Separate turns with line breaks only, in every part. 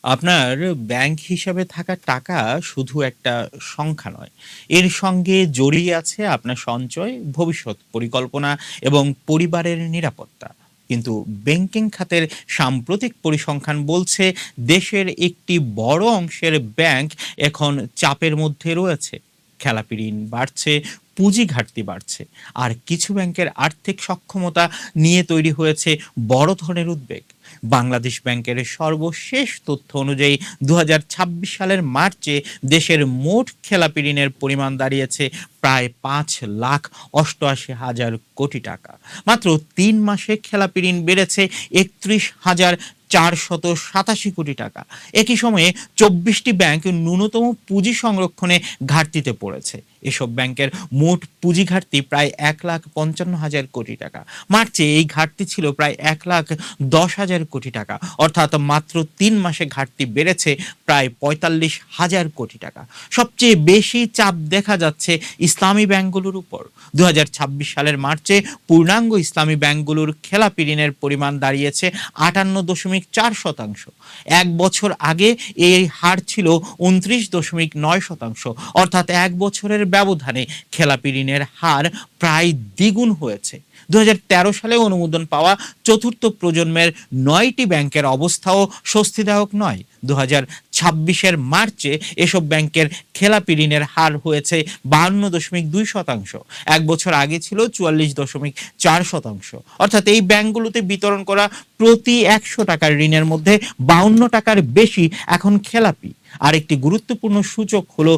আপনার ব্যাংক হিসাবে থাকা টাকা শুধু একটা সংখ্যা নয়। এর সঙ্গে জড়িয়ে আছে আপনার সঞ্চয়, ভবিষ্যৎ পরিকল্পনা এবং পরিবারের নিরাপত্তা। কিন্তু ব্যাংকিং খাতের সাম্প্রতিক পরিসংখ্যান বলছে দেশের একটি বড় অংশের ব্যাংক এখন চাপের মধ্যে রয়েছে। খেলাপি ঋণ বাড়ছে, পুঁজি ঘাটতি বাড়ছে, আর কিছু ব্যাংকের আর্থিক সক্ষমতা নিয়ে তৈরি হয়েছে বড় ধরনের উদ্বেগ। বাংলাদেশ ব্যাংকের সর্বশেষ তথ্য অনুযায়ী ২০২৬ সালের মার্চে দেশের মোট খেলাপি ঋণের পরিমাণ দাঁড়িয়েছে প্রায় ৫,৮৮,০০০ কোটি টাকা। মাত্র ৩ মাসে খেলাপি ঋণ বেড়েছে ৩১,৪৮৭ টাকা। একই সময়ে ২৪টি ব্যাংক ন্যূনতম পুঁজি সংরক্ষণে ঘাটতিতে পড়েছে। এসব ব্যাংকের মোট পুঁজি ঘাটতি প্রায় ১,৫৫,০০০ কোটি টাকা। মার্চে এই ঘাটতি ছিল প্রায় ১,১০,০০০ কোটি টাকা, অর্থাৎ মাত্র ৩ মাসে ঘাটতি বেড়েছে প্রায় ৪৫,০০০ কোটি টাকা। সবচেয়ে বেশি চাপ দেখা যাচ্ছে ইসলামী ব্যাংকগুলোর উপর। ২০২৬ সালের মার্চে পূর্ণাঙ্গ ইসলামী ব্যাংকগুলোর খেলাপি ঋণের পরিমাণ দাঁড়িয়েছে ৫৮.৪%। এক বছর আগে এই হার ছিল ২৯.৯%, অর্থাৎ এক বছরের ব্যবধানে খেলাপি ঋণের হার প্রায় দ্বিগুণ হয়েছে। ২০১৩ সালে অনুমোদন পাওয়া চতুর্থ প্রজন্মের ৯টি ব্যাংকের অবস্থাও স্বস্তিদায়ক নয়। ২০২৬-এর মার্চে এসব ব্যাংকের খেলাপি ঋণের হার হয়েছে ৫২.২%। এক বছর আগে ছিল ৪৪.৪%। অর্থাৎ এই ব্যাংকগুলোতে বিতরণ করা প্রতি ১০০ টাকার ঋণের মধ্যে ৫২ টাকার বেশি এখন খেলাপি। আরেকটি গুরুত্বপূর্ণ সূচক হলো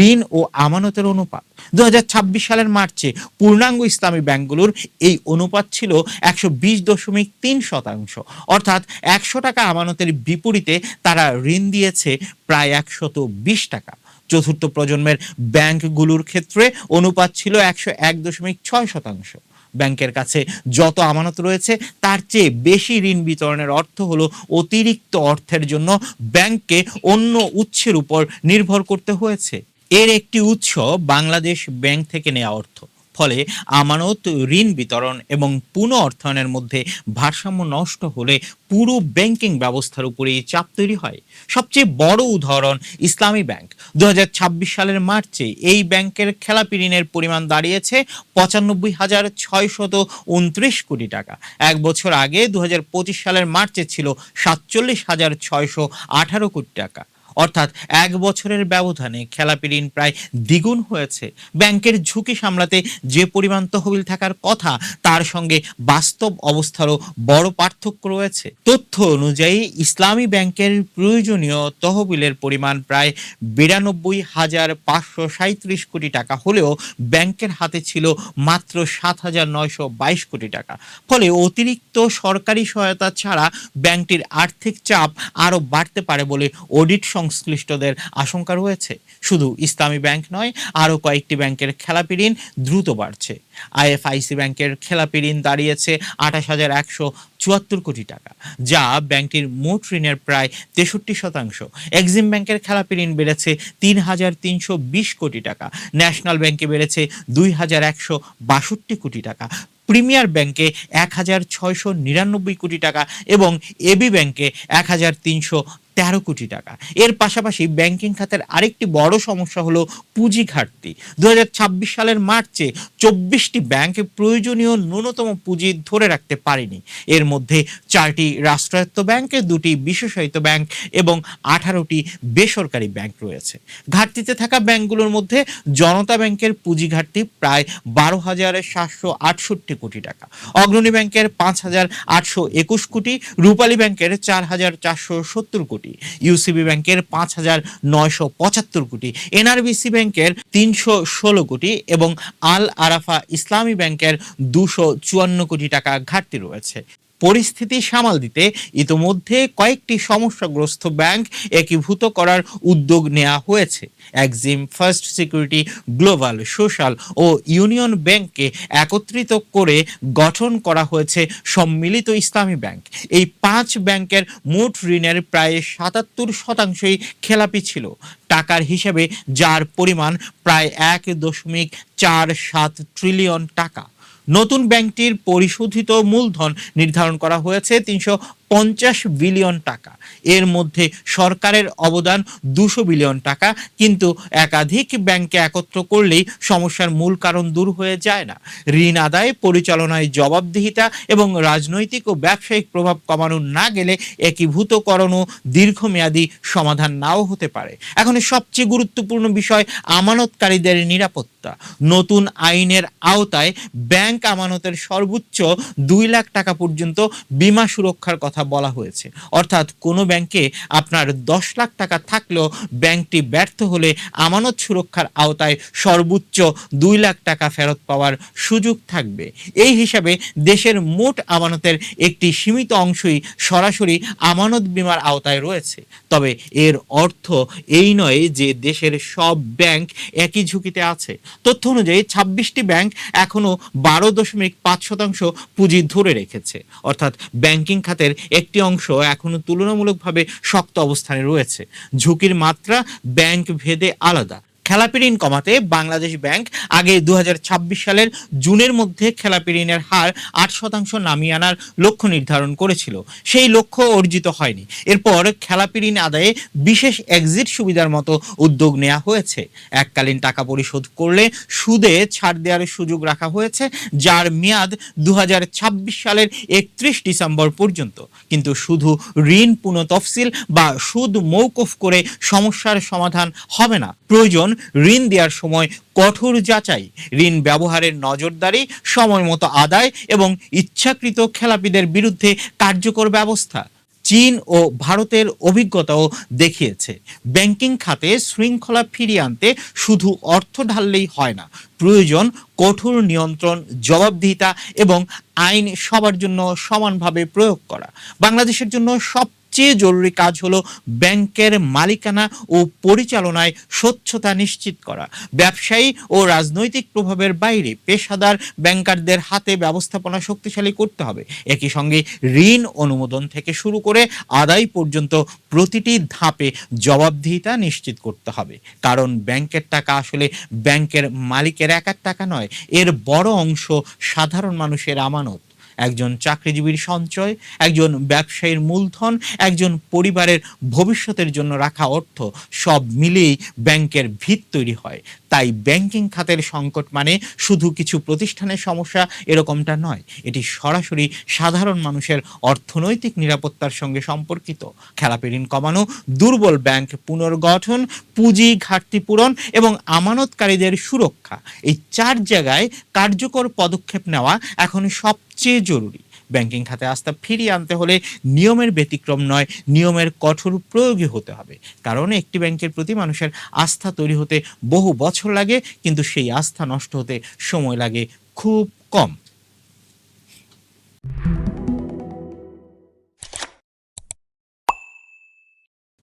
ঋণ ও আমানতের অনুপাত। ২০২৬ সালের মার্চে পূর্ণাঙ্গ ইসলামী ব্যাংকগুলোর এই অনুপাত ছিল ১২০.৩%। অর্থাৎ ১০০ টাকা আমানতের বিপরীতে তারা ঋণ দিয়েছে প্রায় ১২০ টাকা। চতুর্থ প্রজন্মের ব্যাংকগুলোর ক্ষেত্রে অনুপাত ছিল ১০১.৬%। ব্যাংকের কাছে যত আমানত রয়েছে তার চেয়ে বেশি ঋণ বিতরণের অর্থ হলো অতিরিক্ত অর্থের জন্য ব্যাংককে অন্য উৎসের উপর নির্ভর করতে হয়েছে। এর একটি উৎস বাংলাদেশ ব্যাংক থেকে নেওয়া অর্থ। ফলে আমানত, ঋণ বিতরণ এবং পুনঃ অর্থায়নের মধ্যে ভারসাম্য নষ্ট হলে পুরো ব্যাংকিং ব্যবস্থার উপরেই চাপ তৈরি হয়। সবচেয়ে বড় উদাহরণ ইসলামী ব্যাংক। ২০২৬ সালের মার্চে এই ব্যাংকের খেলাপি ঋণের পরিমাণ দাঁড়িয়েছে ৯৫,৬২৯ টাকা। এক বছর আগে ২০২৫ সালের মার্চে ছিল ৪৭,৬১৮ কোটি টাকা। অর্থাৎ এক বছরের ব্যবধানে খেলাপি ঋণ প্রায় দ্বিগুণ হয়েছে। ব্যাংকের ঝুঁকি সামলাতে যে পরিমাণ তহবিল থাকার কথা তার সঙ্গে বাস্তব অবস্থারও বড় পার্থক্য রয়েছে। তথ্য অনুযায়ী ইসলামী ব্যাংকের প্রয়োজনীয় তহবিলের পরিমাণ প্রায় ৯২,৫৩৭ কোটি টাকা হলেও ব্যাংকের হাতে ছিল মাত্র ৭,৯২২ কোটি টাকা। ফলে অতিরিক্ত সরকারি সহায়তা ছাড়া ব্যাংকটির আর্থিক চাপ আরও বাড়তে পারে বলে অডিট সংশ্লিষ্টদের আশঙ্কা রয়েছে। শুধু ইসলামী ব্যাংক নয়, আরও কয়েকটি ব্যাংকের খেলাপি ঋণ দ্রুত বাড়ছে। আইএফআইসি ব্যাংকের খেলাপি ঋণ দাঁড়িয়েছে ২৮,১৭৪ কোটি টাকা, যা ব্যাংকটির মোট ঋণের প্রায় ৬৩%। এক্সিম ব্যাংকের খেলাপি ঋণ বেড়েছে ৩,৩২০ কোটি টাকা। ন্যাশনাল ব্যাংকে বেড়েছে ২,১৬২ কোটি টাকা। প্রিমিয়ার ব্যাংকে ১,৬৯৯ কোটি টাকা এবং এবি ব্যাংকে ১,৩১৩ কোটি টাকা। এর পাশাপাশি ব্যাংকিং খাতের আরেকটি বড় সমস্যা হলো পুঁজি ঘাটতি। ২০২৬ সালের মার্চে ২৪টি ব্যাংক প্রয়োজনীয় ন্যূনতম পুঁজি ধরে রাখতে পারেনি। এর মধ্যে ৪টি রাষ্ট্রায়ত্ত ব্যাংক, ২টি বিশেষায়িত ব্যাংক এবং ১৮টি বেসরকারি ব্যাংক রয়েছে। ঘাটতিতে থাকা ব্যাংকগুলোর মধ্যে জনতা ব্যাংকের পুঁজি ঘাটতি প্রায় ১২,৭৬৮ কোটি টাকা, অগ্রণী ব্যাংকের ৫,৮২১ কোটি, রূপালী ব্যাংকের ৪,৪৭০ কোটি, ইউসিবি ব্যাংকের ৫,৯৭৫ কোটি, এনআরবিসি ব্যাংকের ৩১৬ কোটি এবং আল আরাফা ইসলামী ব্যাংকের ২৫৪ কোটি টাকা ঘাটতি রয়েছে। পরিস্থিতি সামাল দিতে ইতোমধ্যে কয়েকটি সমস্যাগ্রস্ত ব্যাংক একীভূত করার উদ্যোগ নেওয়া হয়েছে। Exim, First Security, Global, Social ও ইউনিয়ন ব্যাংককে একত্রিত করে গঠন করা হয়েছে সম্মিলিত ইসলামী ব্যাংক। এই ৫ ব্যাংকের মোট ঋণের প্রায় ৭৭%ই খেলাপি ছিল, টাকার হিসেবে যার পরিমাণ প্রায় ১.৪৭ ট্রিলিয়ন টাকা। নতুন ব্যাংকটির পরিশোধিত মূলধন নির্ধারণ করা হয়েছে 50 বিলিয়ন টাকা। এর মধ্যে সরকারের অবদান 200 বিলিয়ন টাকা। কিন্তু একাধিক ব্যাংকে একত্র করলেই সমস্যার মূল কারণ দূর হয়ে যায় না। ঋণ আদায়, পরিচালনায় জবাবদিহিতা এবং রাজনৈতিক ও ব্যবসায়িক প্রভাব কমানো না গেলে একীভূতকরণও দীর্ঘমেয়াদী সমাধান নাও হতে পারে। এখন সবচেয়ে গুরুত্বপূর্ণ বিষয় আমানতকারীদের নিরাপত্তা। নতুন আইনের আওতায় ব্যাংক আমানতের সর্বোচ্চ 2 লাখ টাকা পর্যন্ত বীমা সুরক্ষার কথা বলা হয়েছে। অর্থাৎ কোনো ব্যাংকে আপনার 10 লাখ টাকা থাকলেও ব্যাংকটি ব্যর্থ হলে আমানত সুরক্ষার আওতায় সর্বোচ্চ 2 লাখ টাকা ফেরত পাওয়ার সুযোগ থাকবে। এই হিসাবে দেশের মোট আমানতের একটি সীমিত অংশই সরাসরি আমানত বীমার আওতায় রয়েছে। তবে এর অর্থ এই নয় যে দেশের সব ব্যাংক একই ঝুঁকিতে আছে। তথ্য অনুযায়ী 26টি ব্যাংক এখনো 12.5% পুঁজি ধরে রেখেছে। অর্থাৎ ব্যাংকিং খাতের একটি অংশ এখনো তুলনামূলকভাবে শক্ত অবস্থানে রয়েছে। ঝুঁকির মাত্রা ব্যাংক ভেদে আলাদা। খেলাপি ঋণ কমাতে বাংলাদেশ ব্যাংক আগে 2026 সালের জুনের মধ্যে খেলাপি ঋণের হার 8% নামিয়ে আনার লক্ষ্য নির্ধারণ করেছিল। সেই লক্ষ্য অর্জিত হয়নি। এরপর খেলাপি ঋণ আদায়ে বিশেষ এক্সিট সুবিধার মতো উদ্যোগ নেওয়া হয়েছে। এককালীন টাকা পরিশোধ করলে সুদে ছাড় দেওয়ার সুযোগ রাখা হয়েছে, যার মেয়াদ 2026 সালের 31 ডিসেম্বর পর্যন্ত। কিন্তু শুধু ঋণ পুনঃতফসিল বা সুদ মওকুফ করে সমস্যার সমাধান হবে না। প্রয়োজন ঋণ দেওয়ার সময় কঠোর যাচাই, ঋণ ব্যবহারের নজরদারি, সময় মতো আদায় এবং ইচ্ছাকৃত খেলাপিদের বিরুদ্ধে কার্যকর ব্যবস্থা। চীন ও ভারতের অভিজ্ঞতাও দেখিয়েছে ব্যাংকিং খাতে শৃঙ্খলা ফিরিয়ে আনতে শুধু অর্থ ঢাললেই হয় না, প্রয়োজন কঠোর নিয়ন্ত্রণ, জবাবদিহিতা এবং আইন সবার জন্য সমানভাবে প্রয়োগ করা। বাংলাদেশের জন্য সবচেয়ে জরুরি কাজ হলো ব্যাংকের মালিকানা ও পরিচালনায় স্বচ্ছতা নিশ্চিত করা। ব্যবসায়ী ও রাজনৈতিক প্রভাবের বাইরে পেশাদার ব্যাংকারদের হাতে ব্যবস্থাপনা শক্তিশালী করতে হবে। একই সঙ্গে ঋণ অনুমোদন থেকে শুরু করে আদায় পর্যন্ত প্রতিটি ধাপে জবাবদিহিতা নিশ্চিত করতে হবে। কারণ ব্যাংকের টাকা আসলে ব্যাংকের মালিকের একার টাকা নয়, এর বড় অংশ সাধারণ মানুষের আমানত। একজন চাকরিজীবীর সঞ্চয়, একজন ব্যবসায়ীর মূলধন, একজন পরিবারের ভবিষ্যতের জন্য রাখা অর্থ, সব মিলিয়েই ব্যাংকের ভিত তৈরি হয়। তাই ব্যাংকিং খাতের সংকট মানে শুধু কিছু প্রতিষ্ঠানের সমস্যা এরকমটা নয়, এটি সরাসরি সাধারণ মানুষের অর্থনৈতিক নিরাপত্তার সঙ্গে সম্পর্কিত। খেলাপি ঋণ কমানো, দুর্বল ব্যাংক পুনর্গঠন, পুঁজি ঘাটতি পূরণ এবং আমানতকারীদের সুরক্ষা, এই 4 জায়গায় কার্যকর পদক্ষেপ নেওয়া এখন সবচেয়ে জরুরি। ব্যাংকিং খাতে আস্থা ফিরিয়ে আনতে হলে নিয়মের ব্যতিক্রম নয়, নিয়মের কঠোর প্রয়োগী হতে হবে। কারণ একটি ব্যাংকের প্রতি মানুষের আস্থা তৈরি হতে বহু বছর লাগে, কিন্তু সেই আস্থা নষ্ট হতে সময় লাগে খুব কম।